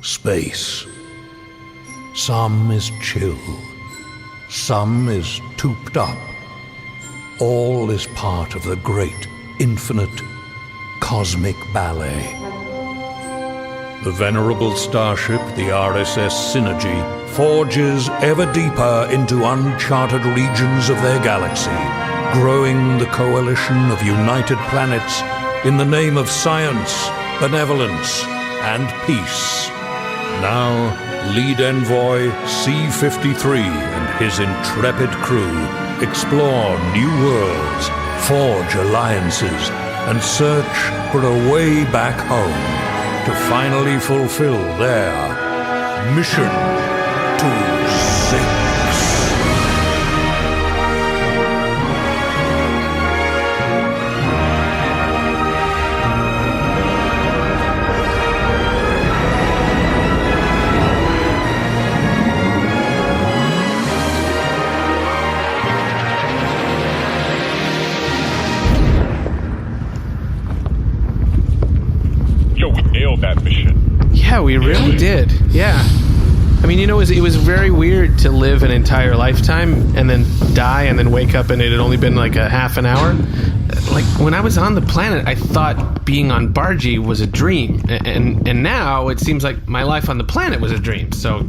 space. Some is chill. Some is tooped up. All is part of the great, infinite, cosmic ballet. The venerable starship, the RSS Synergy, forges ever deeper into uncharted regions of their galaxy, growing the coalition of united planets in the name of science, benevolence, and peace. Now, lead envoy C-53 and his intrepid crew explore new worlds, forge alliances, and search for a way back home to finally fulfill their mission to Zyxx. Yeah, we really did. Yeah. I mean, it was very weird to live an entire lifetime and then die and then wake up and it had only been like a half an hour. Like, when I was on the planet, I thought being on Bargie was a dream. And now it seems like my life on the planet was a dream. So,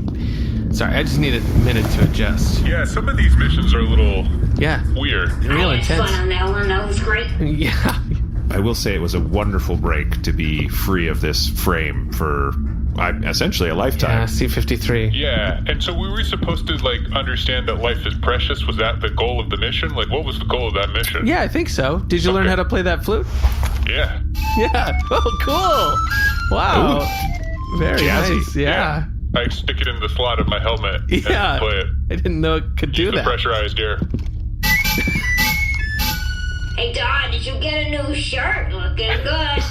sorry, I just need a minute to adjust. Yeah, some of these missions are a little weird. Real intense. Fun on that one. That was great. Yeah. I will say it was a wonderful break to be free of this frame for essentially a lifetime. Yeah, C-53. Yeah, and so we were supposed to, understand that life is precious. Was that the goal of the mission? What was the goal of that mission? Yeah, I think so. Did you learn how to play that flute? Yeah. Yeah. Oh, cool. Wow. Ooh. Very Jazzy. nice. Yeah. I stick it in the slot of my helmet and play it. I didn't know it could do Use that. the pressurized air. Hey, Don, did you get a new shirt? Looking good.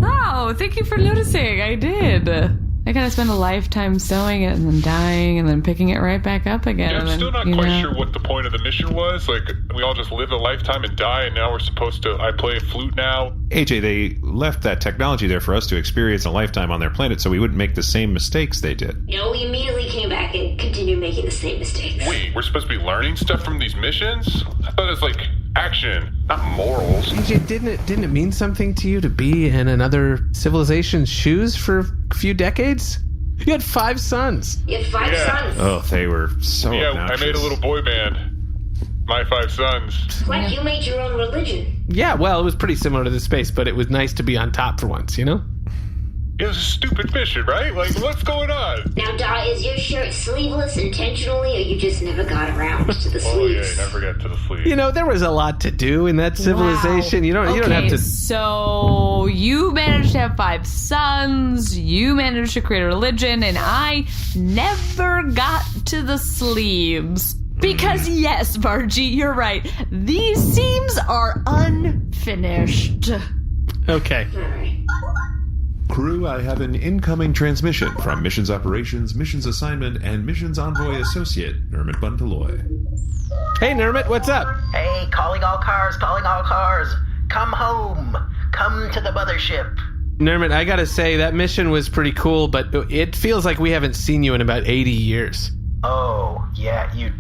Oh, thank you for noticing. I did. I gotta spend a lifetime sewing it and then dying and then picking it right back up again. Yeah, I'm and then, still not quite sure what the point of the mission was. We all just live a lifetime and die, and now we're supposed to... I play a flute now. AJ, they left that technology there for us to experience a lifetime on their planet so we wouldn't make the same mistakes they did. No, we immediately came back and continued making the same mistakes. Wait, we're supposed to be learning stuff from these missions? I thought it was action, not morals. AJ, didn't it mean something to you to be in another civilization's shoes for a few decades? You had 5 sons. You had 5 sons. Oh, they were so obnoxious. I made a little boy band. My 5 sons. Like you made your own religion. Yeah, well, it was pretty similar to the space, but it was nice to be on top for once, It was a stupid mission, right? What's going on? Now, Da, is your shirt sleeveless intentionally, or you just never got around to the sleeves? Oh, yeah, you never got to the sleeves. There was a lot to do in that civilization. Wow. You don't have to... So you managed to have 5 sons, you managed to create a religion, and I never got to the sleeves. Because yes, Bargie, you're right. These seams are unfinished. Okay. All right. Crew, I have an incoming transmission from Missions Operations, Missions Assignment, and Missions Envoy Associate, Nermut Bundaloy. Hey, Nermut, what's up? Hey, calling all cars. Come home. Come to the mothership. Nermut, I gotta say, that mission was pretty cool, but it feels like we haven't seen you in about 80 years. Oh, yeah, you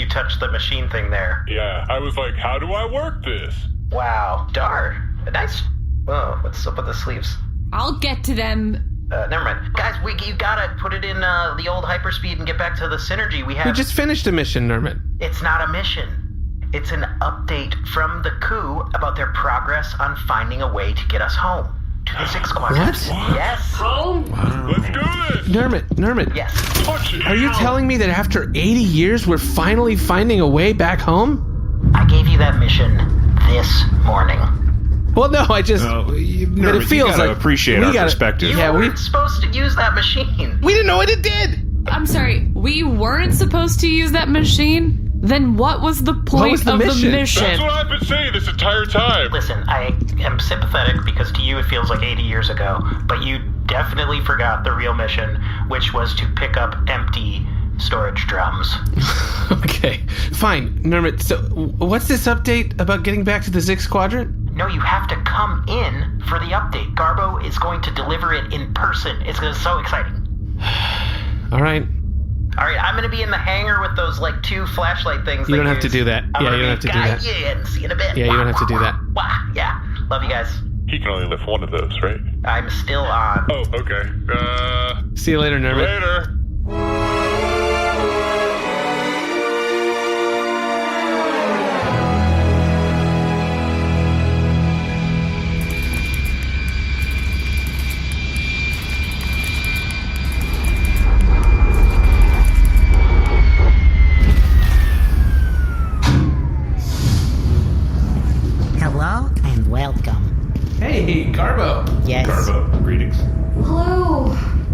touched the machine thing there. Yeah, I was like, how do I work this? Wow, darn. Nice. Whoa, what's up with the sleeves? I'll get to them. Never mind. Guys, you gotta put it in the old hyperspeed and get back to the synergy we have. We just finished a mission, Nermut. It's not a mission. It's an update from the coup about their progress on finding a way to get us home. To the Zyxx quadrant. What? Yes. Home? Wow. Let's do this! Nermut. Yes. Touch it! Are you telling me that after 80 years we're finally finding a way back home? I gave you that mission this morning. Well, no, I just... But it feels you gotta like... appreciate our perspective. You weren't supposed to use that machine. We didn't know what it did! I'm sorry, we weren't supposed to use that machine? Then what was the point of the mission? That's what I've been saying this entire time. Listen, I am sympathetic because to you it feels like 80 years ago, but you definitely forgot the real mission, which was to pick up empty storage drums. Okay, fine. Nermut, so what's this update about getting back to the Zyxx quadrant? No, you have to come in for the update. Garbo is going to deliver it in person. It's so exciting. All right. All right, I'm going to be in the hangar with those, 2 flashlight things. You don't have to do that. Yeah, you don't have to do that. See you in a bit. Yeah, you don't have to do that. Yeah. Love you guys. He can only lift one of those, right? I'm still on. Oh, okay. See you later, Nermut. Later. Hello and welcome. Hey, Garbo. Yes. Garbo, greetings. Hello,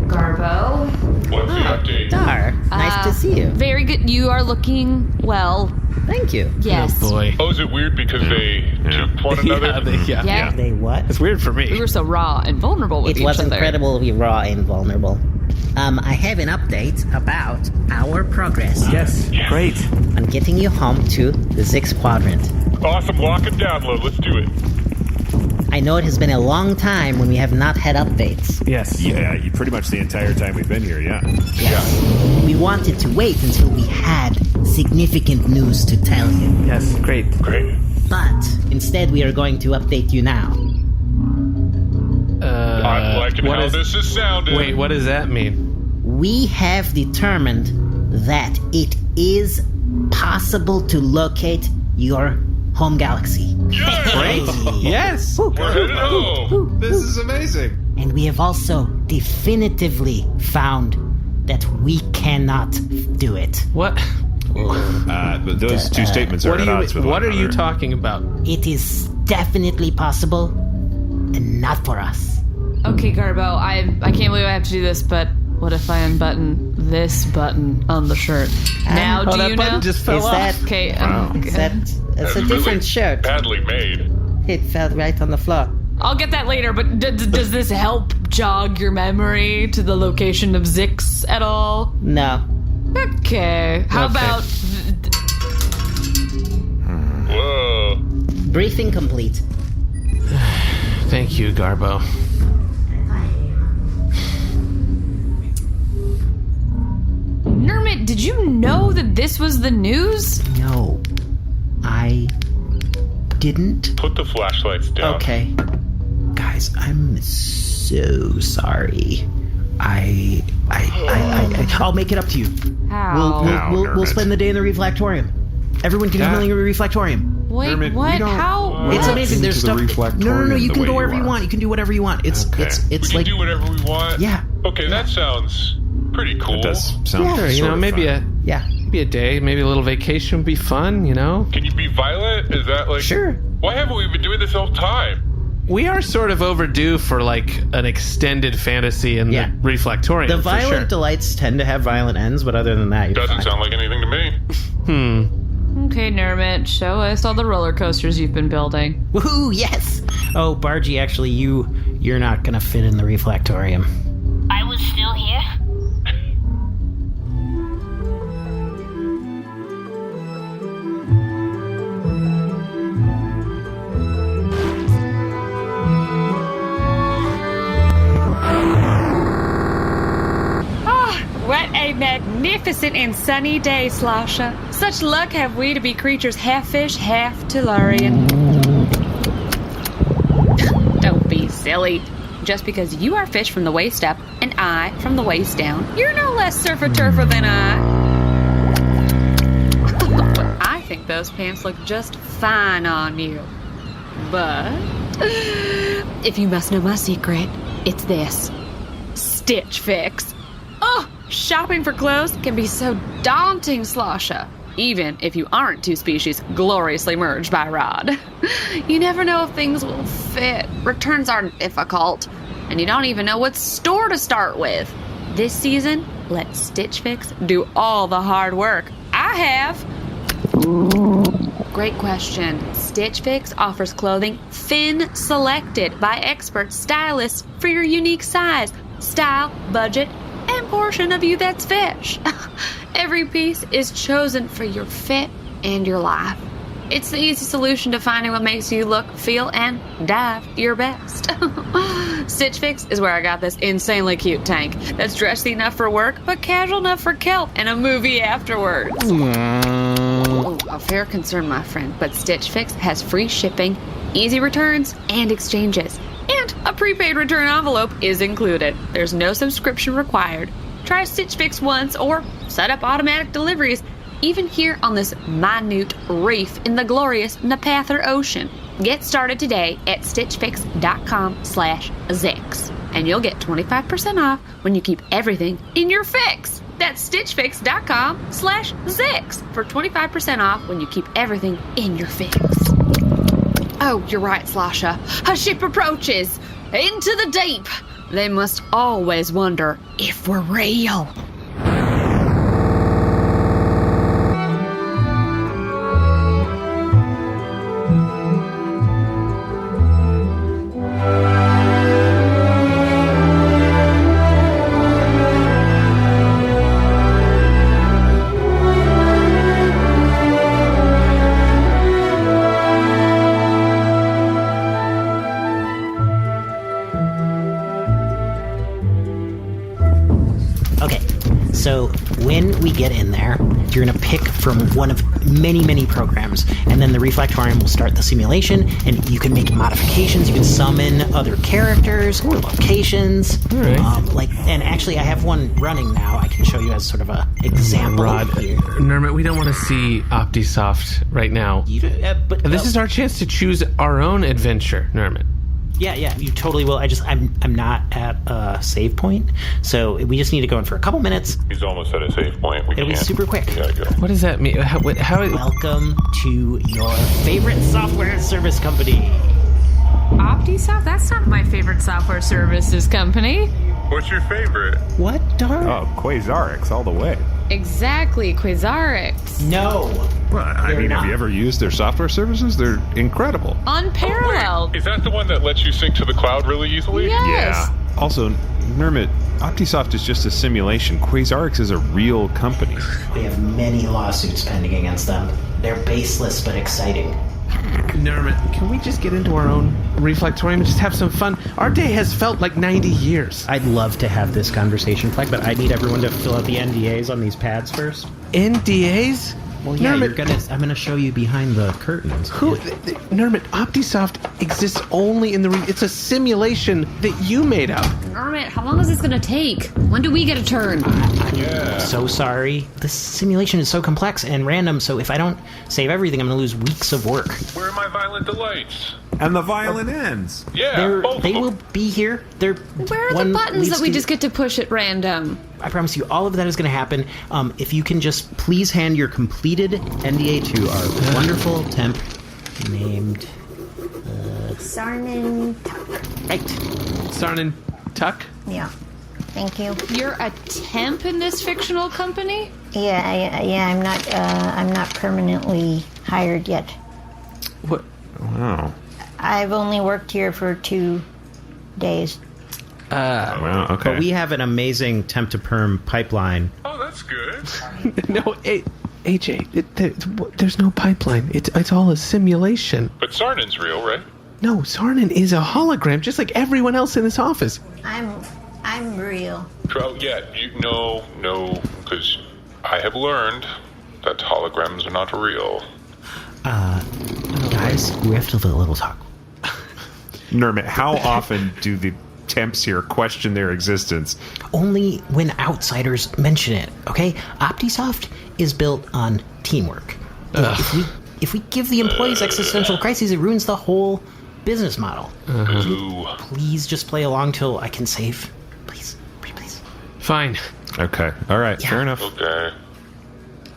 Garbo. What's the update? Dar, nice to see you. Very good. You are looking well. Thank you. Yes. Oh, boy. Oh, is it weird because they duped one another? Yeah. They what? It's weird for me. We were so raw and vulnerable with It each was other. incredibly raw and vulnerable. I have an update about our progress. Yes. Great. I'm getting you home to the Zyxx Quadrant. Awesome, lock and download. Let's do it. I know it has been a long time when we have not had updates. Yes. Yeah, pretty much the entire time we've been here, yeah. We wanted to wait until we had significant news to tell you. Yes. Great. Great. But instead we are going to update you now. I'm liking what how is- this is sounding. Wait, what does that mean? We have determined that it is possible to locate your home galaxy. Yes! Yes. We're headed home. This is amazing. And we have also definitively found that we cannot do it. What? But those two statements are What at odds with What one are you another. talking about? It is definitely possible, and not for us. Okay, Garbo, I can't believe I have to do this, but what if I unbutton this button on the shirt? Now, do that you button know? just fell Is off. that- Okay, It's a Really different shirt. Badly made. It fell right on the floor. I'll get that later, but does this help jog your memory to the location of Zyxx at all? No. Okay. How Okay. about... Whoa. Briefing complete. Thank you, Garbo. Nermut, did you know that this was the news? No. I didn't. Put the flashlights down. Okay. Guys, I'm so sorry. I'll make it up to you. How? We'll Nermut. spend the day in the reflectorium. Everyone can come in the reflectorium. Wait, Nermut, what? we don't- How? It's What? amazing. There's To the stuff. No. reflectorium You the can way go wherever you you are. want. You can do whatever you want. It's Okay. We can like do whatever we want. yeah. Okay, that sounds pretty cool. It does sound Yeah, Sure, you sort know, of maybe fun. a day, maybe a little vacation would be fun, you know? Can you be violent? Is that like... Sure. Why haven't we been doing this all the time? We are sort of overdue for like an extended fantasy in Yeah. the reflectorium. The for violent sure. delights tend to have violent ends, but other than that, you're Doesn't fine. sound like anything to me. Okay, Nermut, show us all the roller coasters you've been building. Woohoo! Yes. Oh, Bargie, actually, you're not gonna fit in the reflectorium. I was still here. What a magnificent and sunny day, Slasha. Such luck have we to be creatures half fish, half Tellurian. Don't be silly. Just because you are fish from the waist up and I from the waist down, you're no less surfer-turfer than I. But I think those pants look just fine on you. But if you must know my secret, it's this. Stitch Fix. Oh, shopping for clothes can be so daunting, Slasha. Even if you aren't two species gloriously merged by Rod. You never know if things will fit. Returns are difficult. And you don't even know what store to start with. This season, let Stitch Fix do all the hard work. I have. Great question. Stitch Fix offers clothing Finn selected by expert stylists for your unique size, style, budget, and portion of you that's fish. Every piece is chosen for your fit and your life. It's the easy solution to finding what makes you look, feel, and dive your best. Stitch Fix is where I got this insanely cute tank that's dressy enough for work, but casual enough for kelp and a movie afterwards. Oh, a fair concern, my friend, but Stitch Fix has free shipping, easy returns, and exchanges. And a prepaid return envelope is included. There's no subscription required. Try Stitch Fix once or set up automatic deliveries, even here on this minute reef in the glorious Napather Ocean. Get started today at stitchfix.com/Zyxx, and you'll get 25% off when you keep everything in your fix. That's stitchfix.com/Zyxx for 25% off when you keep everything in your fix. Oh, you're right, Slasha. A ship approaches into the deep. They must always wonder if we're real. So when we get in there, you're going to pick from one of many, many programs, and then the Reflectorium will start the simulation, and you can make modifications. You can summon other characters or locations. All right. And actually, I have one running now. I can show you as sort of a example. Nermut, we don't want to see OptiSoft right now. But this is our chance to choose our own adventure, Nermut. Yeah, you totally will. I'm not at a save point, so we just need to go in for a couple minutes. He's almost at a save point. It'll be super quick. We gotta go. What does that mean? Welcome to your favorite software service company. OptiSoft? That's not my favorite software services company. What's your favorite? What, darn? Oh, Quasarix all the way. Exactly, Quasarix. No. Well, I mean, have you ever used their software services? They're incredible. Unparalleled. Oh, wait, is that the one that lets you sync to the cloud really easily? Yes. Yeah. Also, Nermut, OptiSoft is just a simulation. Quasarix is a real company. We have many lawsuits pending against them. They're baseless but exciting. Nermut, can we just get into our own Reflectorium and just have some fun? Our day has felt like 90 years. I'd love to have this conversation, Pleck, but I need everyone to fill out the NDAs on these pads first. NDAs? Well, yeah, Nermut, I'm gonna show you behind the curtains. Nermut, OptiSoft exists only in it's a simulation that you made up. Nermut, how long is this gonna take? When do we get a turn? I'm so sorry. This simulation is so complex and random, so if I don't save everything, I'm gonna lose weeks of work. Where are my violent delights? And the violin ends. Yeah, They will be here. Where are the buttons that we just get to push at random? I promise you, all of that is going to happen. If you can just please hand your completed NDA to our wonderful temp named... Saarnen Tuck. Right. Saarnen Tuck? Yeah. Thank you. You're a temp in this fictional company? Yeah. I'm not permanently hired yet. What? Wow. I've only worked here for 2 days. Wow, okay. But we have an amazing temp to perm pipeline. Oh, that's good. No, AJ, there's no pipeline. It's all a simulation. But Saarnen's real, right? No, Saarnen is a hologram, just like everyone else in this office. I'm real. Oh, yeah, no, because I have learned that holograms are not real. Guys, we have to have a little talk. Nermut, how often do the temps here question their existence? Only when outsiders mention it, okay? OptiSoft is built on teamwork. If we give the employees existential crises, it ruins the whole business model. Please just play along till I can save. Please. Fine. Okay, all right, fair enough. Okay.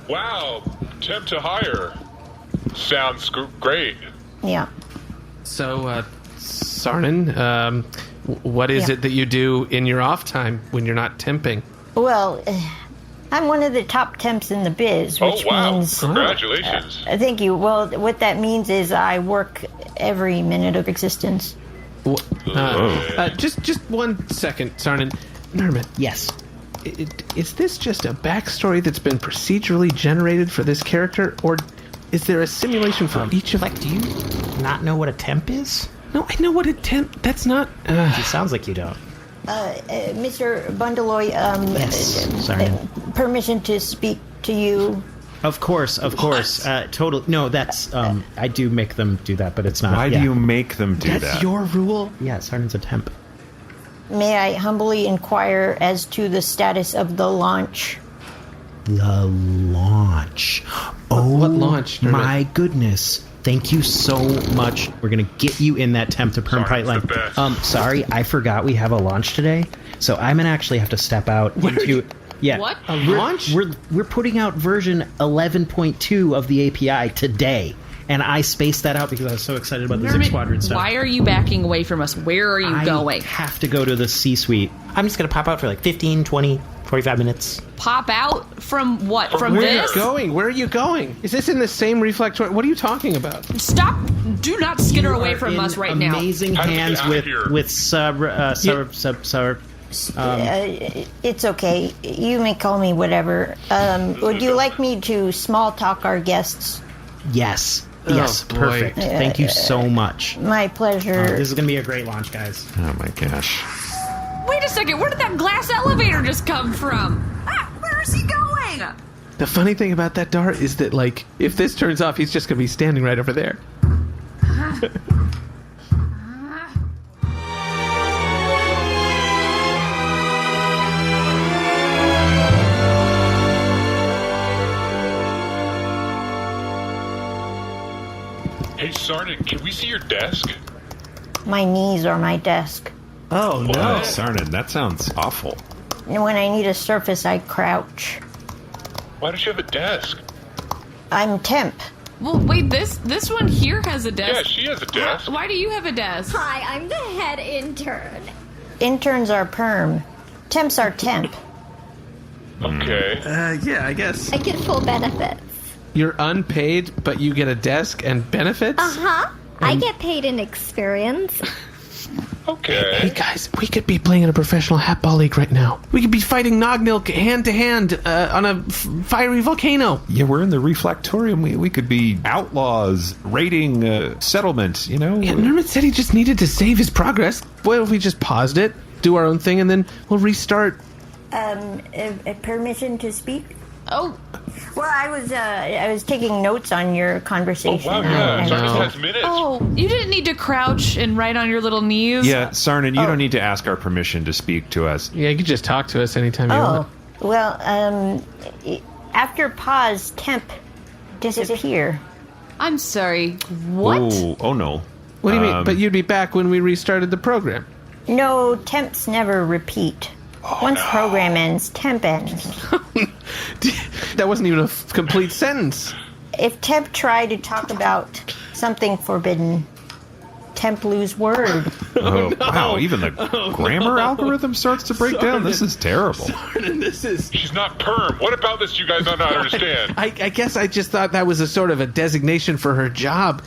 Wow, temp to hire. Sounds great. Yeah. So, Saarnen, what is it that you do in your off time when you're not temping? Well, I'm one of the top temps in the biz, which means... Congratulations. Thank you. Well, what that means is I work every minute of existence. Just 1 second, Saarnen. Nermut. Yes. Is this just a backstory that's been procedurally generated for this character, or Is there a simulation for each of... Like, do you not know what a temp is? No, I know what a temp... That's not... It sounds like you don't. Mr. Bundaloy, Yes, sorry. Permission to speak to you. Of course. Total. No, that's. I do make them do that, but it's not. Why do you make them do that? That's your rule? Yeah, Saarnen's a temp. May I humbly inquire as to the status of the launch? The launch. Oh, what launch? My goodness. Thank you so much. We're going to get you in that temp to perm pipeline. Sorry, I forgot we have a launch today. So I'm going to actually have to step out into... Yeah. What? A launch? We're putting out version 11.2 of the API today. And I spaced that out because I was so excited about the Zyxx Squadron stuff. Why are you backing away from us? Where are you going? I have to go to the C-suite. I'm just going to pop out for like 15, 20, 45 minutes. Pop out from what? From Where this? are you going? Where are you going? Is this in the same reflector? What are you talking about? Stop! Do not skitter away from us right now. Amazing hands with sub. It's okay. You may call me whatever. Would you like me to small talk our guests? Yes. Oh, yes, boy. perfect. Thank you so much. My pleasure. This is going to be a great launch, guys. Oh my gosh. Wait a second. Where did that glass elevator just come from? Where is he going? The funny thing about that, Dart, is that, like, if this turns off, he's just going to be standing right over there. Hey, Saarnen, can we see your desk? My knees are my desk. Oh, no. Saarnen, that sounds awful. And when I need a surface, I crouch. Why don't you have a desk? I'm temp. Well, wait, this one here has a desk. Yeah, she has a desk. Why do you have a desk? Hi, I'm the head intern. Interns are perm. Temps are temp. Okay. Yeah, I guess. I get full benefits. You're unpaid, but you get a desk and benefits? Uh-huh. I get paid in experience. Okay. Hey guys, we could be playing in a professional hatball league right now. We could be fighting Nognilk hand to hand on a fiery volcano. Yeah, we're in the reflectorium. We could be outlaws raiding settlement, you know? Yeah, Nermut said he just needed to save his progress. What if we just paused it, do our own thing, and then we'll restart? Permission to speak? Oh. Well, I was taking notes on your conversation. Oh, wow, yeah. Saarnen has minutes. Oh, you didn't need to crouch and write on your little knees? Yeah, Saarnen, you don't need to ask our permission to speak to us. Yeah, you can just talk to us anytime you want. Well, after pause, temp disappear. I'm sorry, what? Oh no. What do you mean? But you'd be back when we restarted the program. No, temps never repeat. Once program ends, temp ends. That wasn't even a complete sentence. If temp tried to talk about something forbidden, temp lose word. Oh, no. Wow, even the grammar algorithm starts to break down. This is terrible. She's not perm. What about this you guys don't understand? I guess I just thought that was a sort of a designation for her job.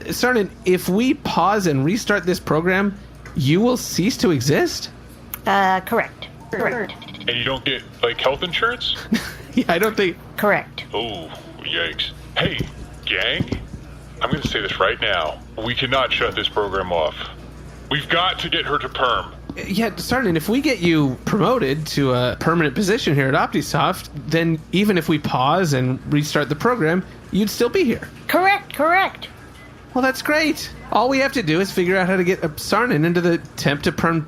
Saarnen, if we pause and restart this program, you will cease to exist? Correct. And you don't get, like, health insurance? Yeah, I don't think... Correct. Oh, yikes. Hey, gang, I'm going to say this right now. We cannot shut this program off. We've got to get her to perm. Yeah, Saarnen, if we get you promoted to a permanent position here at OptiSoft, then even if we pause and restart the program, you'd still be here. Correct. Well, that's great. All we have to do is figure out how to get Saarnen into the temp to perm...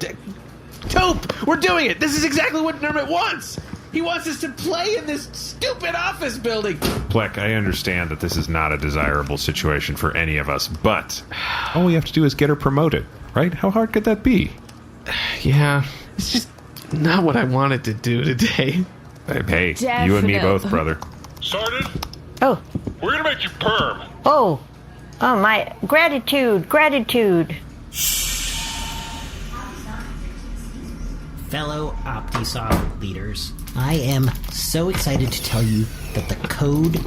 Tope! We're doing it! This is exactly what Nermut wants! He wants us to play in this stupid office building! Pleck, I understand that this is not a desirable situation for any of us, but all we have to do is get her promoted, right? How hard could that be? Yeah, it's just not what I wanted to do today. Hey, you and me both, brother. Saarnen? Oh. We're going to make you perm. Oh, my gratitude. Fellow OptiSoft leaders, I am so excited to tell you that the code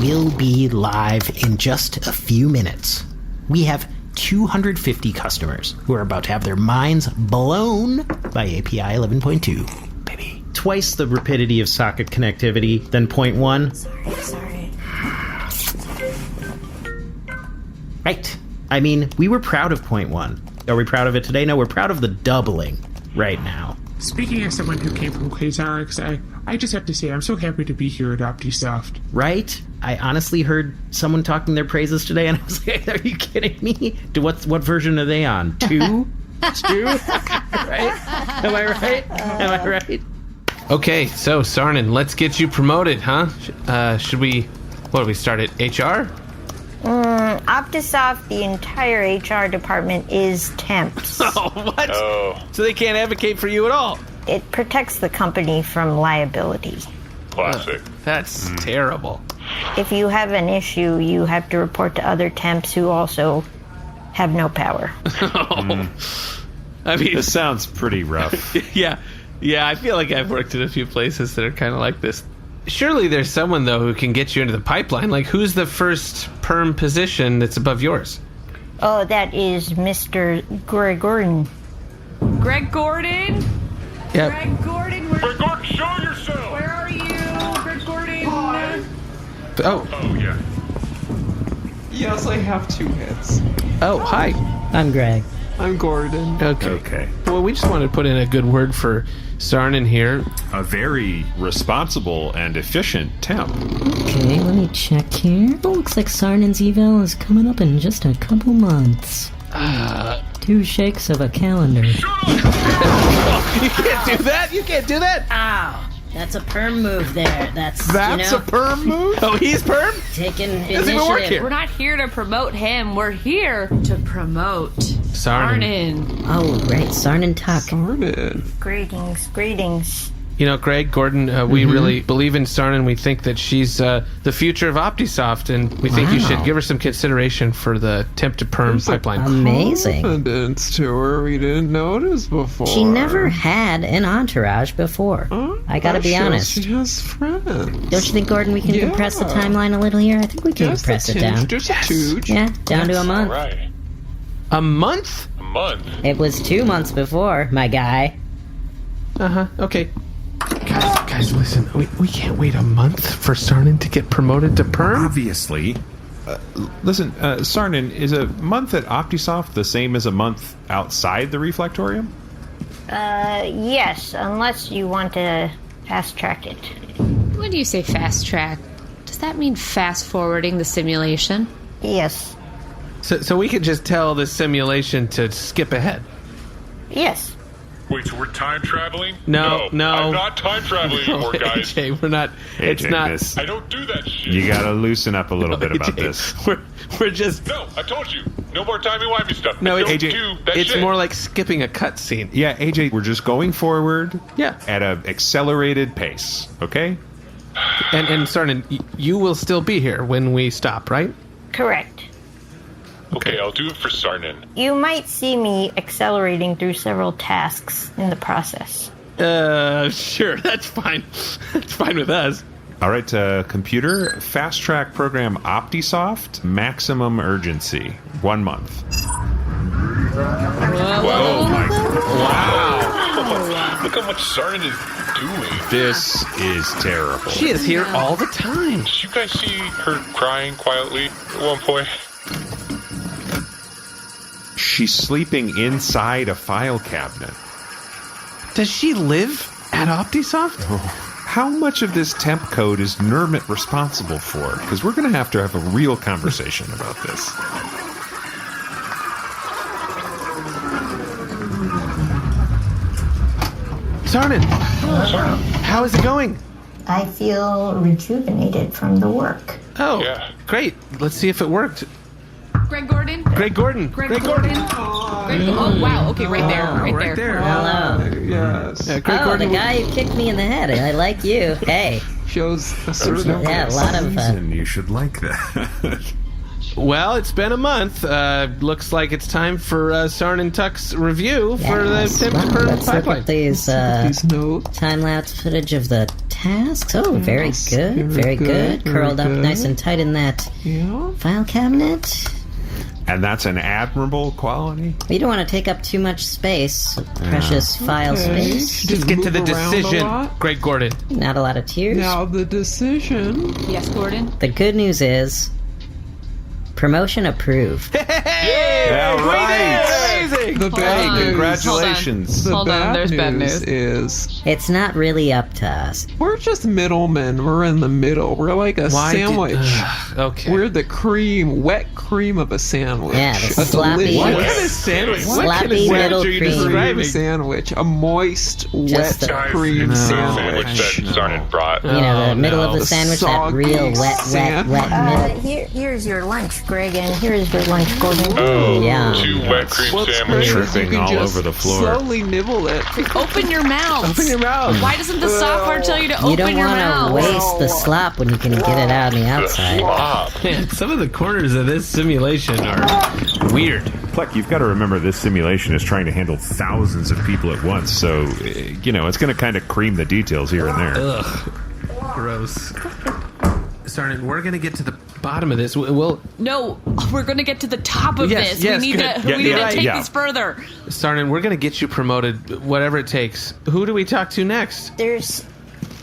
will be live in just a few minutes. We have 250 customers who are about to have their minds blown by API 11.2. Baby. Twice the rapidity of socket connectivity than 0.1. Sorry. Right. I mean, we were proud of point 1. Are we proud of it today? No, we're proud of the doubling right now. Speaking as someone who came from Zyxx, I just have to say I'm so happy to be here at OptiSoft. Right? I honestly heard someone talking their praises today, and I was like, are you kidding me? What version are they on? 2? 2? Right? Am I right? Okay, so Saarnen, let's get you promoted, huh? Should we start at HR? OptiSoft, the entire HR department is temps. Oh, what? Oh. So they can't advocate for you at all? It protects the company from liability. Classic. That's terrible. If you have an issue, you have to report to other temps who also have no power. I mean, this sounds pretty rough. Yeah, I feel like I've worked in a few places that are kind of like this. Surely there's someone, though, who can get you into the pipeline. Like, who's the first perm position that's above yours? Oh, that is Mr. Greg Gordon. Greg Gordon? Yep. Greg Gordon, Greg Gordon, show yourself! Where are you, Greg Gordon? Oh, yeah. Yes, I have 2 hits. Oh, hi. I'm Greg. I'm Gordon. Okay. Well, we just wanted to put in a good word for Saarnen here. A very responsible and efficient temp. Okay, let me check here. Oh, looks like Saarnen's eval is coming up in just a couple months. 2 shakes of a calendar. You can't do that! You can't do that! Ow! That's a perm move there. That's a perm move? Oh, he's perm? Taking Doesn't even work here. We're not here to promote him. We're here to promote Saarnen. Oh, right. Saarnen Tuck. Saarnen. Greetings. You know, Greg, Gordon, we really believe in Saarnen. We think that she's the future of OptiSoft, and we think you should give her some consideration for the temp to perm pipeline. Amazing. Confidence to her we didn't notice before. She never had an entourage before. I gotta be honest. She has friends. Don't you think, Gordon, we can compress the timeline a little here? I think we can compress it down. Just a tooch. Yeah, down to a month. All right. A month? A month? It was 2 months before, my guy. Okay. Guys, listen. We can't wait a month for Saarnen to get promoted to perm? Obviously. Listen, Saarnen, is a month at OptiSoft the same as a month outside the Reflectorium? Yes, unless you want to fast track it. When do you say fast track? Does that mean fast forwarding the simulation? Yes. So we could just tell the simulation to skip ahead? Yes. Wait, so we're time traveling? No. I'm not time traveling anymore, guys. AJ, we're not. It's not. I don't do that shit. You gotta loosen up a little bit about AJ, this. We're just. No, I told you. No more timey-wimey stuff. No, don't AJ, do that it's shit. more like skipping a cutscene. Yeah, AJ, we're just going forward. Yeah. At an accelerated pace, okay? And Saarnen, you will still be here when we stop, right? Correct. Okay, I'll do it for Saarnen. You might see me accelerating through several tasks in the process. Sure, that's fine. That's fine with us. All right, computer, fast track program OptiSoft, maximum urgency, 1 month. Whoa, my God. Wow. Look how much Saarnen is doing. This is terrible. She is here all the time. Did you guys see her crying quietly at one point? She's sleeping inside a file cabinet. Does she live at OptiSoft? How much of this temp code is Nermut responsible for? Because we're going to have a real conversation about this. Saarnen, how is it going? I feel rejuvenated from the work. Oh, great. Let's see if it worked. Greg Gordon? Greg Gordon. Greg Gordon? Oh, wow. Okay, right there. Hello. Yes. Greg Gordon. The guy who kicked me in the head. I like you. Hey. Shows a certain a lot of you should like that. Well, it's been a month. Looks like it's time for Saarnen Tuck's review for the temp to perm Let's look pipeline. at these time-lapse footage of the tasks. Oh, very good. Very good. Curled up nice and tight in that file cabinet. And that's an admirable quality? You don't want to take up too much space. Precious file space. Just get to the decision, Greg Gordon. Not a lot of tears. Now the decision. Yes, Gordon? The good news is Promotion approved. All right. Amazing. The bad news. Congratulations. Hold on, there's bad news. Is It's not really up to us. we're just middlemen. We're in the middle. We're like a sandwich. Okay. We're the wet cream of a sandwich. Yeah, the A sloppy- delicious- What kind of sandwich? What kind of Sloppy sandwich little are you cream. describing? Sandwich. A moist, Just wet a- cream Sandwich sandwich. that Saarnen brought. You know, the middle of the The sandwich, that soggy real wet middle. Here's your lunch, Greg, and here's your lunch, Gordon. Oh, Yeah. 2 wet cream What's sandwiches. great is you Tripping can all just over the floor. Slowly nibble it. Open your mouth. Open your mouth. Why doesn't the software tell you to You open don't your want to mouth? waste the slop when you can get it out on the outside. Slop. Man, some of the corners of this simulation are weird. Pleck, you've got to remember this simulation is trying to handle thousands of people at once, so, it's going to kind of cream the details here and there. Ugh. Gross. Saarnen, we're going to get to the bottom of this. We'll No, we're going to get to the top of Yes, this. yes, we need good. to, Yeah, we need yeah, to take yeah. this further. Saarnen, we're going to get you promoted, whatever it takes. Who do we talk to next? There's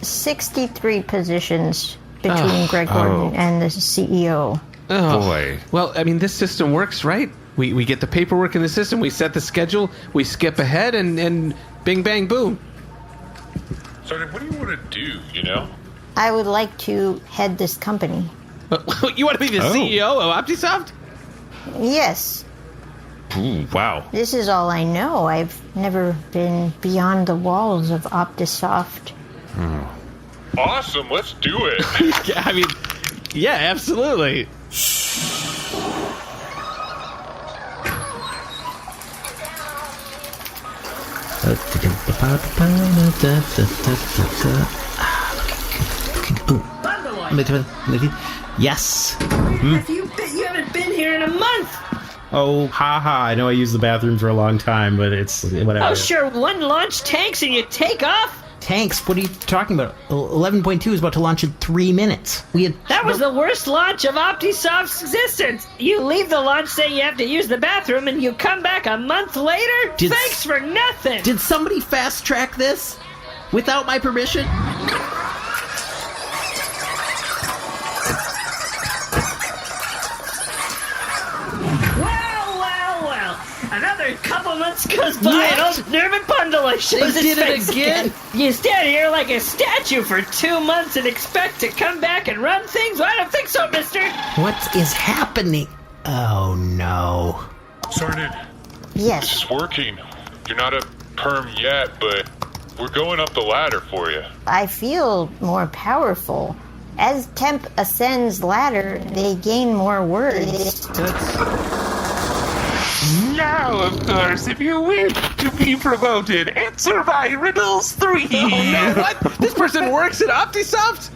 63 positions between Greg Gordon and the CEO. Oh, Boy. Well, I mean, this system works, right? We get the paperwork in the system, we set the schedule, we skip ahead, and bing, bang, boom. Saarnen, what do you want to do, you know? I would like to head this company. You want to be the CEO of OptiSoft? Yes, Ooh, wow. this is all I know. I've never been beyond the walls of OptiSoft. Awesome, let's do it. Yeah, I mean, yeah, absolutely. Yes. You haven't been here in a month. Oh, haha. I know I used the bathroom for a long time, but it's whatever. Oh, sure. One launch tanks and you take off. Tanks? What are you talking about? 11.2 is about to launch in 3 minutes. That was the worst launch of OptiSoft's existence. You leave the launch saying you have to use the bathroom, and you come back a month later? Thanks for nothing. Did somebody fast track this without my permission? Well. Another couple months goes by and old Nermut Bundaloy shows They his did it face again? You stand here like a statue for 2 months and expect to come back and run things? Well, I don't think so, mister. What is happening? Oh, no. Saarnen, Yes. this is working. You're not a perm yet, but we're going up the ladder for you. I feel more powerful. As temp ascends ladder, they gain more words. Now, of course, if you wish to be promoted, answer my riddles 3. Oh, no, what? This person works at OptiSoft?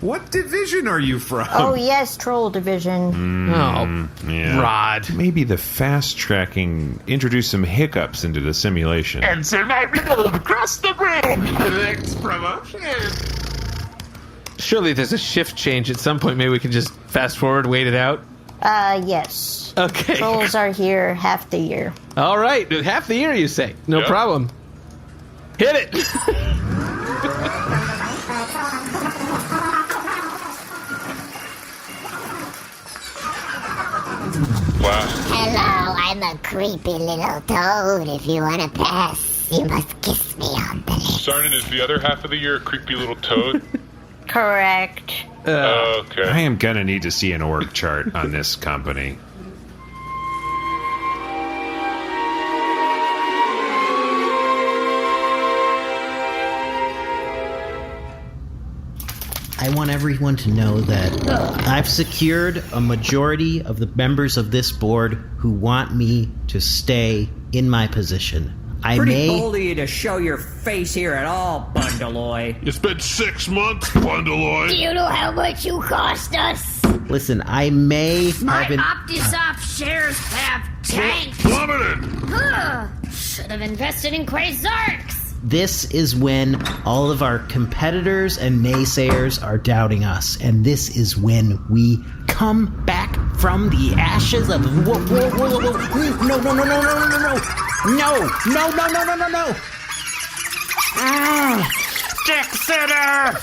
What division are you from? Oh, yes, Troll Division. Yeah. Rod. Maybe the fast tracking introduced some hiccups into the simulation. Answer my riddle across the bridge. Next promotion. Surely there's a shift change at some point. Maybe we can just fast forward, wait it out. Yes. Okay. Trolls are here half the year. All right. Half the year, you say. No Yep. problem. Hit it. Wow. Hello, I'm a creepy little toad. If you want to pass, you must kiss me on the lips. Saarnen, is the other half of the year a creepy little toad? Correct. Okay. I am gonna need to see an org chart on this company. I want everyone to know that I've secured a majority of the members of this board who want me to stay in my position. Pretty bold of you to show your face here at all, Bundaloy. It's been 6 months, Bundaloy. Do you know how much you cost us? Listen, I may My have been... OptiSoft shares have tanked. Plummeted. Should have invested in Zyxx. This is when all of our competitors and naysayers are doubting us. And this is when we come back from the ashes of... Whoa. No. Decksetter!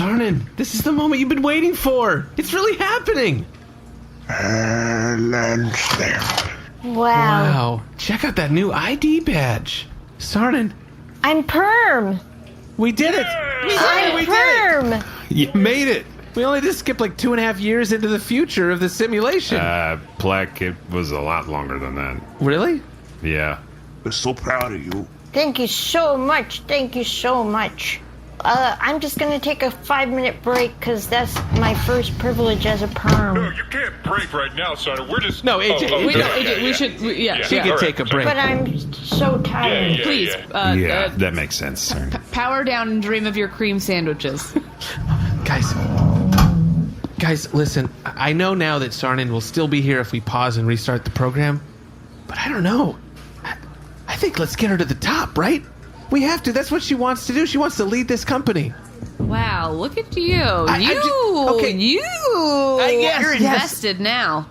Saarnen, this is the moment you've been waiting for. It's really happening. Wow. Check out that new ID badge. Saarnen. I'm perm. We did it. I'm perm. You made it. We only just skipped like 2.5 years into the future of the simulation. Pleck, it was a lot longer than that. Really? Yeah. I'm so proud of you. Thank you so much. Thank you so much. I'm just going to take a 5-minute break because that's my first privilege as a perm. No, you can't break right now, Saarnen. We're just... No, AJ. AJ, we should... She can take a break. But I'm so tired. Please. That makes sense. Power down and dream of your cream sandwiches. Guys, listen. I know now that Saarnen will still be here if we pause and restart the program. But I don't know. I think let's get her to the top, right? We have to. That's what she wants to do. She wants to lead this company. Wow, look at you. You're invested now.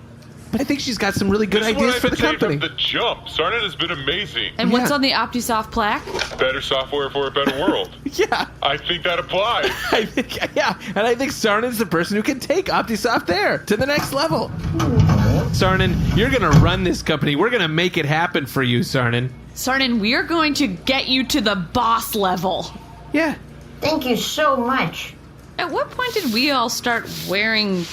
But I think she's got some really good ideas for the company. From the jump, Saarnen has been amazing. And what's on the OptiSoft plaque? Better software for a better world. Yeah. I think that applies. And I think Saarnen's the person who can take OptiSoft there to the next level. Saarnen, you're going to run this company. We're going to make it happen for you, Saarnen. Saarnen, we're going to get you to the boss level. Yeah. Thank you so much. At what point did we all start wearing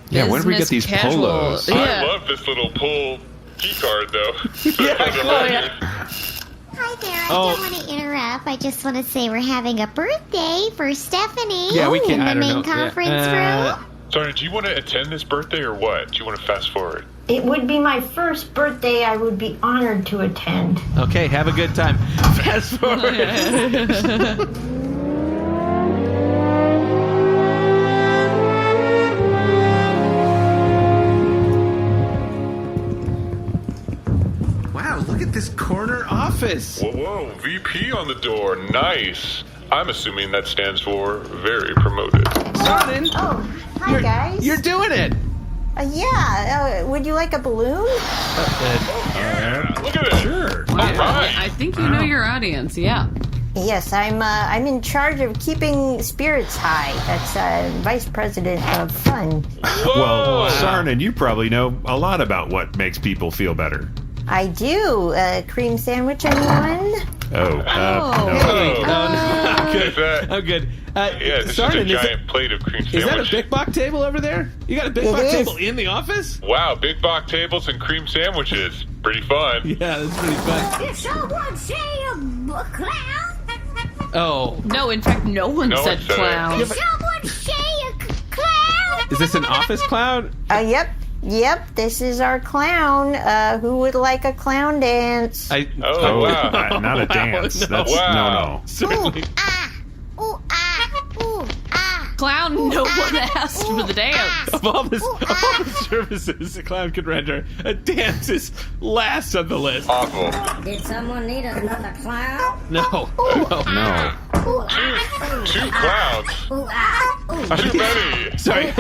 when did we get these polos? I love this little pull key card, though. Hi there, I don't want to interrupt. I just want to say we're having a birthday for Stephanie we can, in the main conference room. Saarnen, do you want to attend this birthday or what? Do you want to fast forward? It would be my first birthday. I would be honored to attend. Okay, have a good time. Fast forward. Wow, look at this corner office. Whoa, VP on the door. Nice. I'm assuming that stands for very promoted. Saarnen. Oh, hi, guys. You're doing it. Would you like a balloon? Look at it. Sure. All right. I think you know your audience, yeah. Yes, I'm in charge of keeping spirits high. That's Vice President of Fun. Well, Saarnen, you probably know a lot about what makes people feel better. I do. Cream sandwich, anyone? No. I'm good. This Saarnen, is a giant plate of cream sandwich. Is that a Big Bock table over there? You got a Big Bock table in the office? Wow, Big Bock tables and cream sandwiches. Pretty fun. Yeah, that's pretty fun. Did someone say a clown? Oh. No, in fact, no one said clown. Did someone say a clown? Is this an office clown? Yep, this is our clown. Who would like a clown dance? Wow. Not a dance. That's no. Certainly. Clown, no one asked for the dance. Of all the services a clown could render, a dance is last on the list. Awful. Did someone need another clown? No. Two clowns. Too many. Sorry,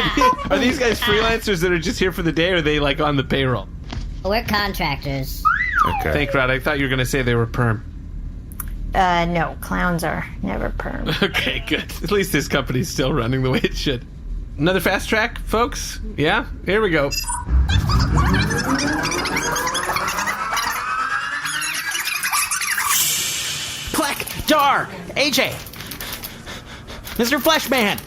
are these guys freelancers that are just here for the day, or are they like on the payroll? We're contractors. Okay. Thank God. I thought you were going to say they were perm. No, clowns are never perm. Okay, good. At least this company's still running the way it should. Another fast track, folks? Yeah? Here we go. Pleck! Dar! AJ! Mr. Fleshman!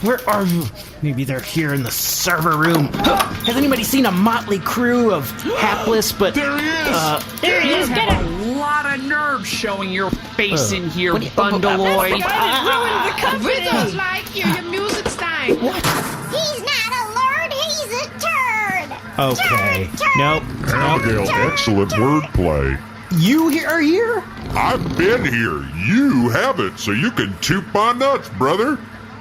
Where are you? Maybe they're here in the server room. Has anybody seen a motley crew of hapless but... There he is! There he is! Get a lot of nerve showing your face in here, Bundaloy. Ruined the company. We don't like you. Your music's dying. What? He's not a lord, he's a turd! Okay. Nope. Abigail, excellent wordplay. You are here? I've been here. You haven't, so you can toot my nuts, brother.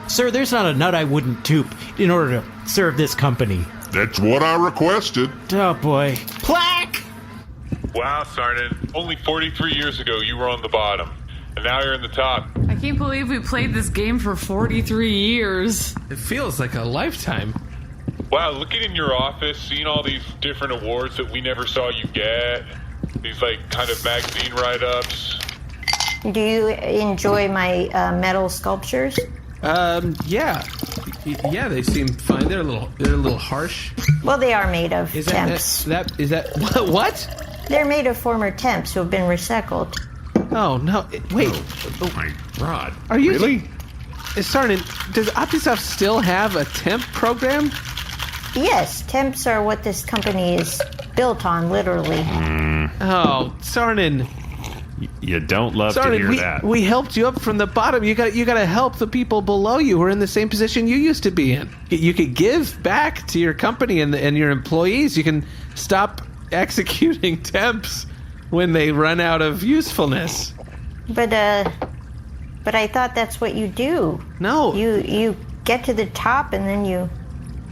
Sir, there's not a nut I wouldn't toop in order to serve this company. That's what I requested. Oh, boy. Pleck! Wow, Saarnen. Only 43 years ago, you were on the bottom. And now you're in the top. I can't believe we played this game for 43 years. It feels like a lifetime. Wow, looking in your office, seeing all these different awards that we never saw you get. These, kind of magazine write-ups. Do you enjoy my metal sculptures? Yeah. Yeah, they seem fine. They're a little harsh. Well, they are made of Is temps. that what? They're made of former temps who have been recycled. Oh no! Wait. Oh my God. Are you really? Saarnen, does OptiSoft still have a temp program? Yes, temps are what this company is built on, literally. Oh, Saarnen. You don't love to hear that. We helped you up from the bottom. You got to help the people below you who are in the same position you used to be in. You could give back to your company and your employees. You can stop executing temps when they run out of usefulness. But I thought that's what you do. No. You get to the top and then you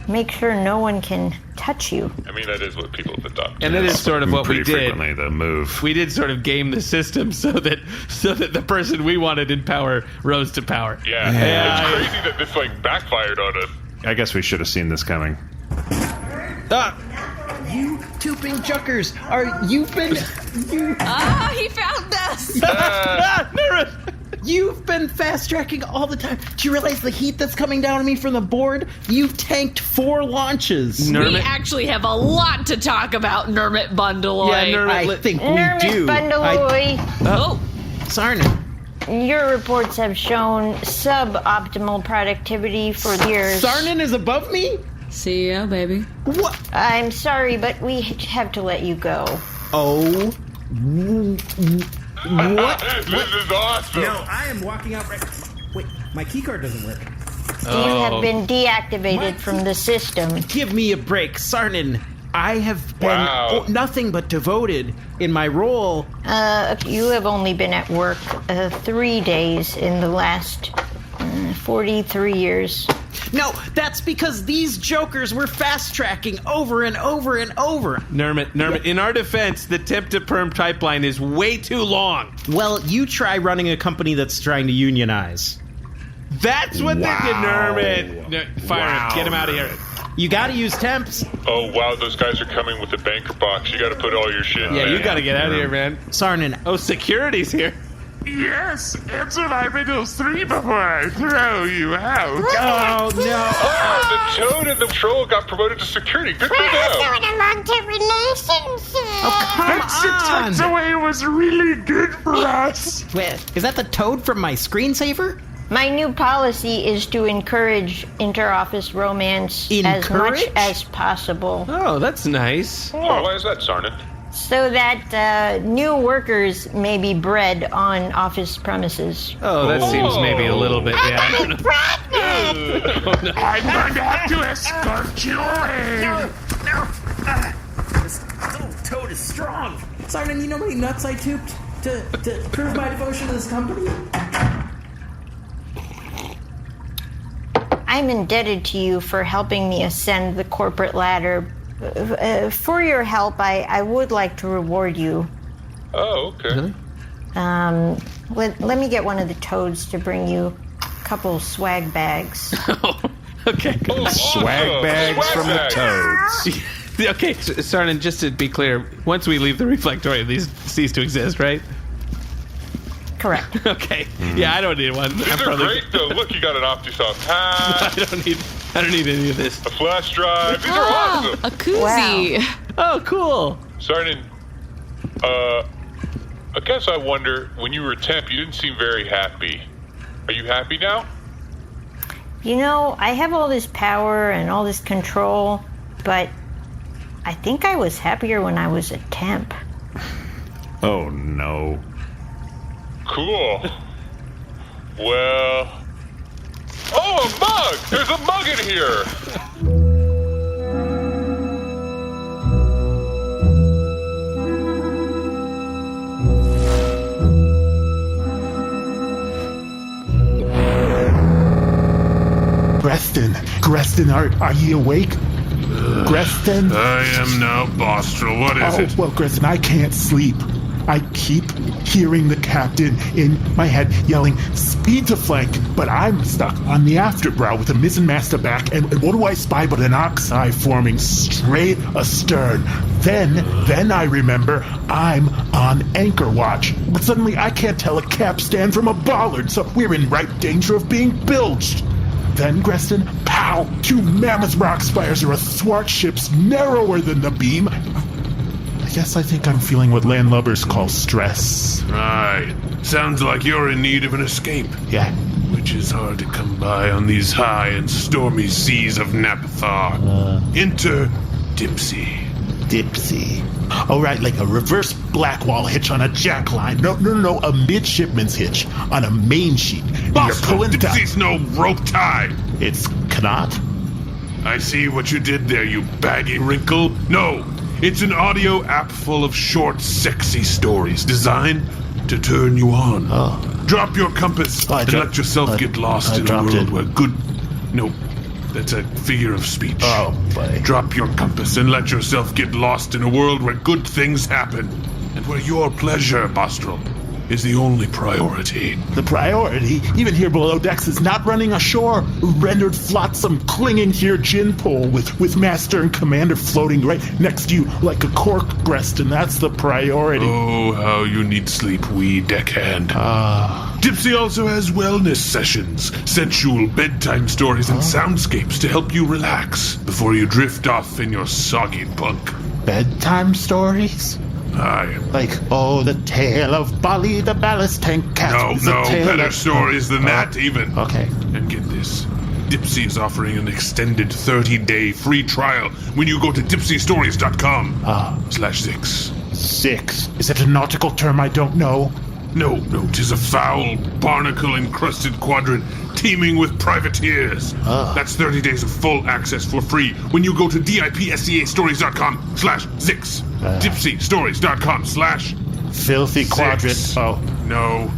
make sure no one can touch you. I mean, that is what people at the top do. And that is sort of what we did. Frequently the move. We did sort of game the system so that the person we wanted in power rose to power. Yeah. It's crazy that this backfired on us. I guess we should have seen this coming. You two pink juckers, he found us! You've been fast-tracking all the time. Do you realize the heat that's coming down on me from the board? You've tanked 4 launches. We actually have a lot to talk about, Nermut Bundaloy. Yeah, I think we do. Bundaloy. Saarnen. Your reports have shown suboptimal productivity for years. Saarnen is above me? See ya, baby. What? I'm sorry, but we have to let you go. Oh. What? This is awesome. No, I am walking out right... Wait, my keycard doesn't work. You have been deactivated from the system. Give me a break, Saarnen. I have been nothing but devoted in my role. You have only been at work 3 days in the last 43 years. No, that's because these jokers were fast-tracking over and over and over. Nermut, in our defense, the temp-to-perm pipeline is way too long. Well, you try running a company that's trying to unionize. That's what they did, Nermut. Fire him. Get him out of here. You gotta use temps. Oh, wow, those guys are coming with the banker box. You gotta put all your shit in there. You gotta get out of here, man. Saarnen. Oh, security's here. Yes, answer my riddles 3 before I throw you out. Oh, no. Oh, the toad and the troll got promoted to security. Good for them. We're in a long-term relationship. Oh, come that 6 months away was really good for us. Wait, is that the toad from my screensaver? My new policy is to encourage inter-office romance as much as possible. Oh, that's nice. Oh, why is that, Saarnen? So that new workers may be bred on office premises. Oh, that seems maybe a little bit, yeah. I'm pregnant. I'm going to have to escort you away. No. This little toad is strong. Saarnen, you know how many nuts I tooped to prove my devotion to this company? I'm indebted to you for helping me ascend the corporate ladder. For your help, I would like to reward you. Oh, okay. Really? Let me get one of the toads to bring you a couple swag bags. Okay. Oh, Swag bags from the toads. Okay, Saarnen, just to be clear, once we leave the reflectorium, these cease to exist, right? Correct. Okay. Yeah, I don't need one. These are great, though. Look, you got an OptiSoft hat. I don't need any of this. A flash drive. These are awesome. A koozie. Wow. Oh, cool. Saarnen, I guess I wonder, when you were a temp, you didn't seem very happy. Are you happy now? You know, I have all this power and all this control, but I think I was happier when I was a temp. Oh, no. Cool. Well... Oh, a mug! There's a mug in here! Greston, are you awake? Greston? I am now Bostral. What is it? Well, Greston, I can't sleep. I keep hearing the captain in my head yelling, "Speed to flank," but I'm stuck on the afterbrow with a mizzenmast aback, and what do I spy but an ox eye forming straight astern? Then I remember I'm on anchor watch, but suddenly I can't tell a capstan from a bollard, so we're in ripe danger of being bilged. Then, Greston, pow! 2 mammoth rock spires are athwart ships narrower than the beam. I guess I think I'm feeling what landlubbers call stress. Right. Sounds like you're in need of an escape. Yeah. Which is hard to come by on these high and stormy seas of Napathar. Enter Dipsy. Dipsy. Oh, right, like a reverse Blackwall hitch on a jackline. No, a midshipman's hitch on a main sheet. Boss, Dipsy's no rope tie. It's cannot? I see what you did there, you baggy wrinkle. No, it's an audio app full of short, sexy stories designed to turn you on. Drop your compass and let yourself get lost in a world where good... No, that's a figure of speech. Oh, boy. Drop your compass and let yourself get lost in a world where good things happen and where your pleasure, Bostral, is the only priority. The priority, even here below decks, is not running ashore. Rendered flotsam clinging to your gin pole with master and commander floating right next to you like a cork breast, and that's the priority. Oh, how you need sleep, wee deckhand. Dipsy also has wellness sessions, sensual bedtime stories, and soundscapes to help you relax before you drift off in your soggy bunk. Bedtime stories? Aye. Like, the tale of Bali the ballast tank cat. No, better stories than that, even. Okay. And get this. Dipsy is offering an extended 30-day free trial when you go to dipsystories.com/Zyxx. Zyxx? Is it a nautical term I don't know? No, 'tis a foul, barnacle-encrusted quadrant teeming with privateers. That's 30 days of full access for free when you go to dipscastories.com/Zyxx. Dipsystories.com/ Filthy quadrant. No.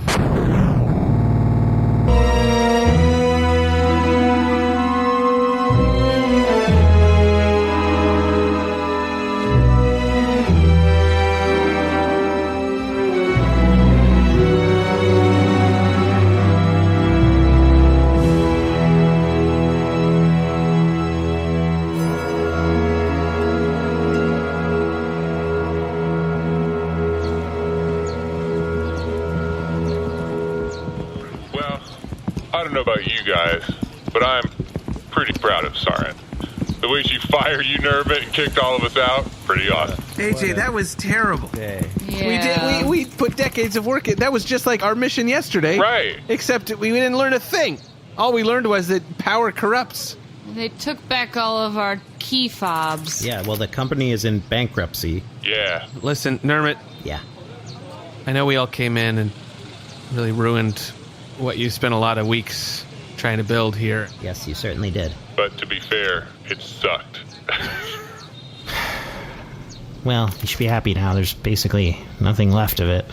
I don't know about you guys, but I'm pretty proud of Saarnen. The way she fired you, Nermut, and kicked all of us out, pretty awesome. AJ, that was terrible. Yeah. We put decades of work in. That was just like our mission yesterday. Right. Except we didn't learn a thing. All we learned was that power corrupts. They took back all of our key fobs. Yeah, well, the company is in bankruptcy. Yeah. Listen, Nermut. Yeah. I know we all came in and really ruined what you spent a lot of weeks trying to build here. Yes, you certainly did. But to be fair, it sucked. Well, you should be happy now. There's basically nothing left of it.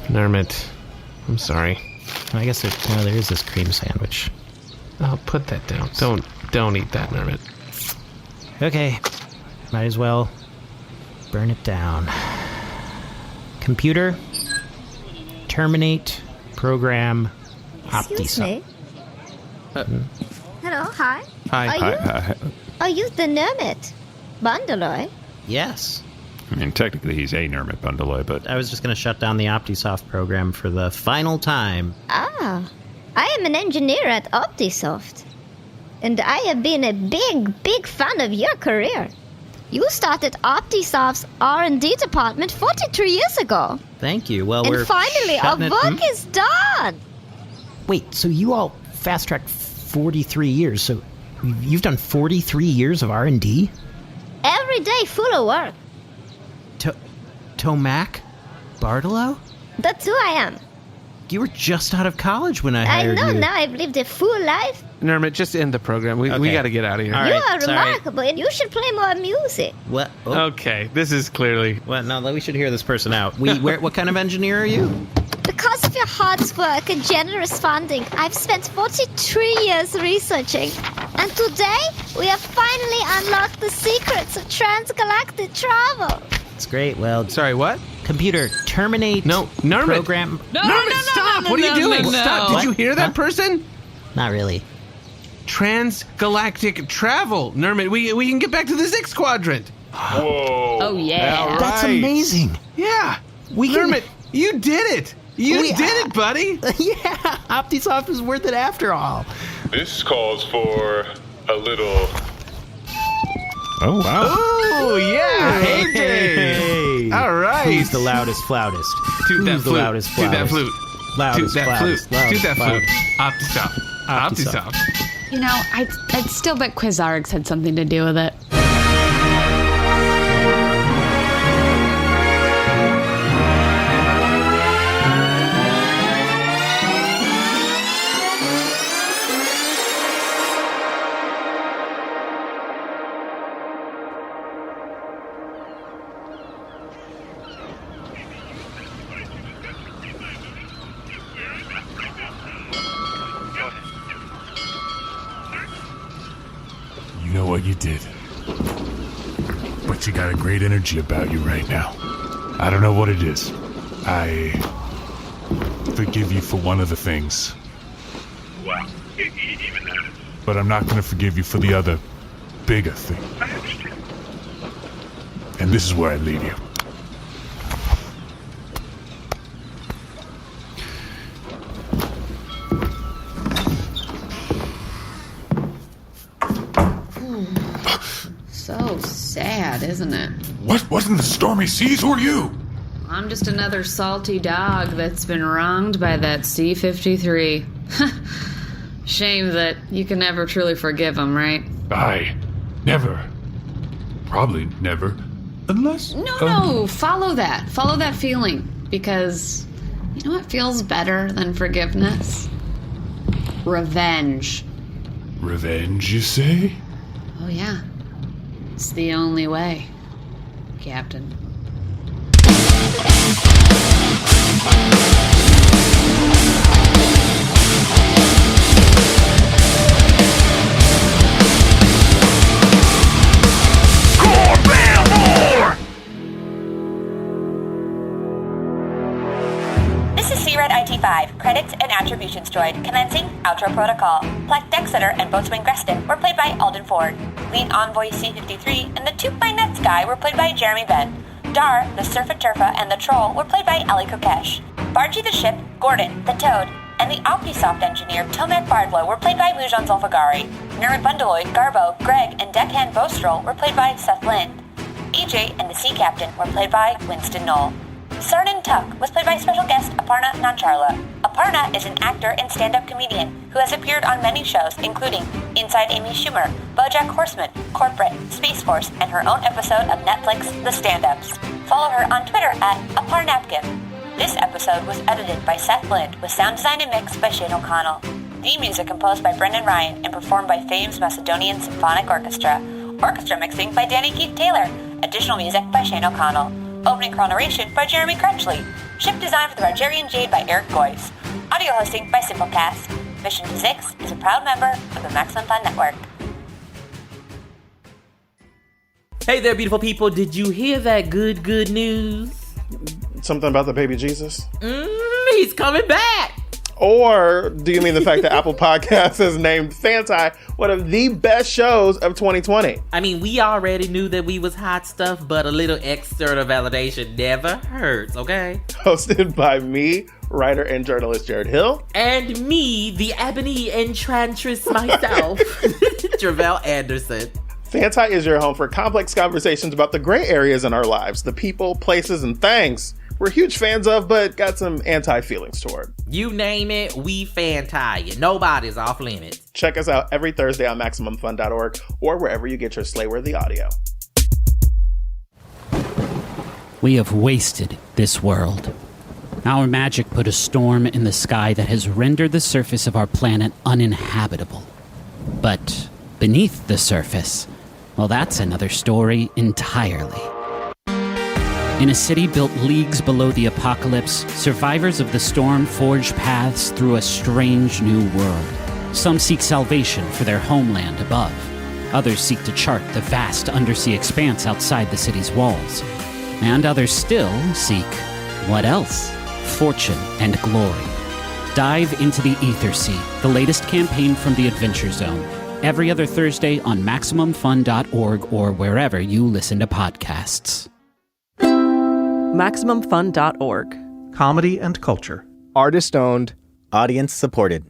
Nermut, I'm sorry. I guess there is this cream sandwich. I'll put that down. Don't eat that, Nermut. Okay. Might as well burn it down. Computer, terminate program Excuse me. Hello, hi. Hi. Are you the Nermut? Bundaloy? Yes. I mean, technically he's a Nermut Bundaloy, but... I was just going to shut down the OptiSoft program for the final time. Ah, I am an engineer at OptiSoft. And I have been a big fan of your career. You started OptiSoft's R&D department 43 years ago. Thank you. Well, and finally, our work is done. Wait, so you all fast-tracked 43 years. So you've done 43 years of R&D? Every day full of work. Tomac? Bartolo? That's who I am. You were just out of college when I hired you. I know, now I've lived a full life. Nermut, just end the program. We got to get out of here. All you right, are remarkable, and you should play more music. What? Oh. Okay, this is clearly... Well, no, we should hear this person out. What kind of engineer are you? Because of your hard work and generous funding, I've spent 43 years researching. And today, we have finally unlocked the secrets of transgalactic travel. That's great. Well, sorry, what? Computer, terminate. No, Nermut. Program. Nermut, stop! What are you doing? Stop! Did you hear that person? Not really. Transgalactic travel, Nermut. We can get back to the Zyxx quadrant. Whoa! Oh yeah, right. That's amazing. Yeah, Nermut, you did it. You did it, buddy. Yeah, OptiSoft is worth it after all. This calls for a little. Oh, wow. Oh, yeah. Hey, Hey. All right. Who's the loudest flautist? Toot that Who's the flute. loudest Toot that flautist? flute. Loudest Toot that flute. flautist. Loudest Toot that flute. flautist. OptiSoft. You know, I'd still bet Quizarix had something to do with it. You know what you did. But you got a great energy about you right now. I don't know what it is. I forgive you for one of the things. But I'm not going to forgive you for the other, bigger thing. And this is where I leave you. So sad, isn't it? What wasn't the stormy seas? Who are you? I'm just another salty dog that's been wronged by that C-53. Shame that you can never truly forgive him, right? I never. Probably never. Unless... No, follow that. Follow that feeling. Because, you know what feels better than forgiveness? Revenge. Revenge, you say? Oh, yeah. It's the only way, Captain. This is C-Red IT5, credits and attributions droid, commencing outro protocol. Pleck, Decksetter, and Boatswain Greston were played by Alden Ford. Lead Envoy C-53 and the Toot by Nets guy were played by Jeremy Ben. Dar, the Surfa Turfa, and the Troll were played by Allie Kokesh. Bargie the Ship, Gordon, the Toad, and the OptiSoft engineer Tomek Bardlow were played by Moujan Zolfaghari. Nermut Bundaloy, Garbo, Greg, and Deckhand Bostrol were played by Seth Lind. EJ and the Sea Captain were played by Winston Noel. Saarnen Tuck was played by special guest Aparna Nancherla. Aparna is an actor and stand-up comedian who has appeared on many shows, including Inside Amy Schumer, BoJack Horseman, Corporate, Space Force, and her own episode of Netflix, The Stand-Ups. Follow her on Twitter at Aparnapkin. This episode was edited by Seth Lind with sound design and mix by Shane O'Connell. The music composed by Brendan Ryan and performed by Fame's Macedonian Symphonic Orchestra. Orchestra mixing by Danny Keith Taylor. Additional music by Shane O'Connell. Opening narration by Jeremy Crutchley. Ship design for the Bargarean Jade by Eric Geusz. Audio hosting by Simplecast. Mission to Zyxx is a proud member of the Maximum Fun Network. Hey there, beautiful people. Did you hear that good news? Something about the baby Jesus? He's coming back. Or do you mean the fact that Apple Podcasts has named Fantai one of the best shows of 2020? I mean, we already knew that we was hot stuff, but a little external validation never hurts, okay? Hosted by me, writer and journalist Jared Hill. And me, the ebony enchantress myself, Travell Anderson. Fantai is your home for complex conversations about the gray areas in our lives, the people, places, and things we're huge fans of, but got some anti-feelings toward. You name it, we Fantai you. Nobody's off limits. Check us out every Thursday on MaximumFun.org or wherever you get your Slayworthy audio. We have wasted this world. Our magic put a storm in the sky that has rendered the surface of our planet uninhabitable. But beneath the surface, well, that's another story entirely. In a city built leagues below the apocalypse, survivors of the storm forge paths through a strange new world. Some seek salvation for their homeland above. Others seek to chart the vast undersea expanse outside the city's walls. And others still seek, what else? Fortune and glory. Dive into the Ether Sea, the latest campaign from the Adventure Zone. Every other Thursday on MaximumFun.org or wherever you listen to podcasts. MaximumFun.org. Comedy and culture. Artist owned. Audience supported.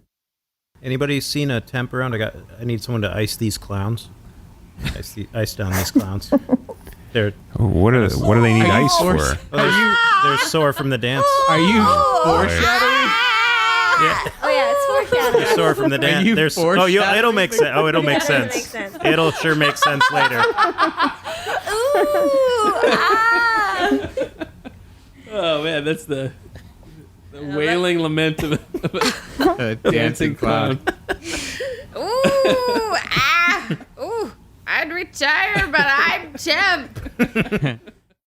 Anybody seen a temp around? I need someone to ice these clowns. Ice down these clowns. They're what do they need ice for? They're sore from the dance. Are you foreshadowing? Yeah. Oh yeah, it's foreshadowing. They're sore from the dance. It'll make sense. Oh, it'll make sense. Makes sense. It'll sure make sense later. Oh man, that's the wailing lament of a dancing clown. Ooh, I'd retire, but I'm temp.